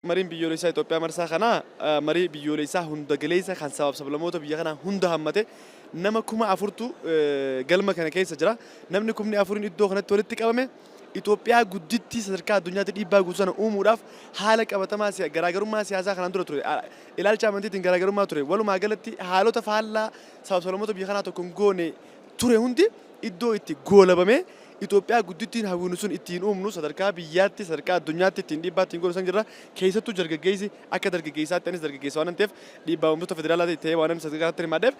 مرين بيوليسا إثيوبيا مرسا خنا مري بيوليسا هند جليسا خان سبب سبلموت بيجانا هند همته نما كوما أفرتو قلما كان كيس جرا نمني كومني أفرين إدو خنا تولدتك أمامه إثيوبيا قدتي سركا الدنيا تدي باغوسنا أموراف حالك أبتما سيا غراغرو ما سياسة خنا ندرو تري إلى الجامعة تين غراغرو ما تري ولو ما قالتي حالو تفعل سبب سبلموت بيجانا تكونغوني تري هندي إدو إتي غولا بمه إثيوبيا قدتين هاونسون إتين أمنو سركا بياتي سركا الدنيا تين دي باتين غورسان جرا كيسة تجرج جيزي أكدر جيسة تنس درج جيسة وانا تف دي باومبتو فدرالة تي وانا مسكت تري مادف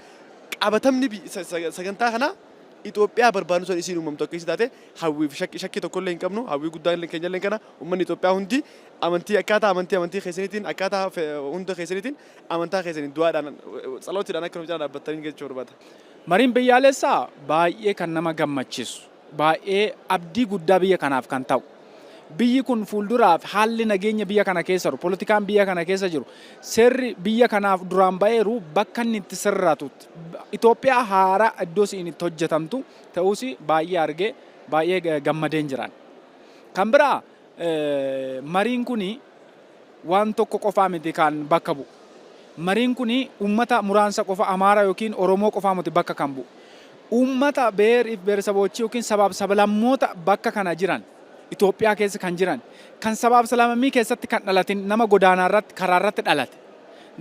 أبتمني بي سكنتا خنا إثيوبيا بربانو سو إسينو ممتو كيسة تاتي هاوي شكي تقول لين كمنو هاوي قدان لين كنجل لين كنا ومن إثيوبيا هندي أمنتي أكاتا أمنتي خيسنتين أكاتا هند خيسنتين أمنتا خيسنين دوار أنا صلوتي أنا كنت جانا بترين جت شوربات Mariin biyyaalessaa baay'ee kan nama gammachiisu baay'ee abdii guddaa biyya kanaaf kan ta'u biyyi kun fuulduraaf haalli nageenya biyya kana keessa jiru poolitikaan biyya kana keessa jiru seerri biyya kanaaf duraan ba'eeru bakka inni itti sirratu Itoophiyaa haaraa iddoo isiin itti hojjetamtu ta'uusi baay'ee argee baay'ee gammadeen jiran kan biraa mariin kuni waan tokko qofaa miti kan bakka bu'u. Mariin kuni ummata muraansa qofa Amaara yookiin Oromoo qofaa miti bakka kan bu'u. Ummata beersaboochii yookiin sabaaf sablammoota bakka kana jiran Itoophiyaa keessa kan jiran kan sabaaf sablammii keessatti kan dhalatin nama godaanaa irratti karaa irratti dhalate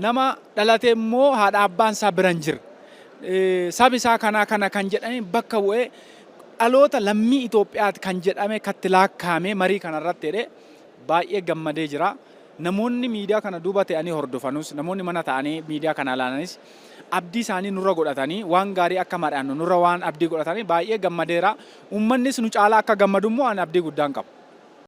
nama dhalate immoo haadha abbaan isaa biran jira. Sabi isaa kana kan jedhanii bakka bu'ee dhaloota lammii Itoophiyaati kan jedhame katti laakkaamee marii kana irratti jedhee baay'ee gammadee jira. Namoonni miidiyaa kana duuba ta'anii hordofanus namoonni mana ta'anii miidiyaa kana ilaalanis abdii isaanii nurra godhatanii waan gaarii akka mari'annu nurra waan abdii godhatanii baay'ee gammadeera. Uummannis nu caalaa akka gammadu immoo ani abdii guddaan qaba.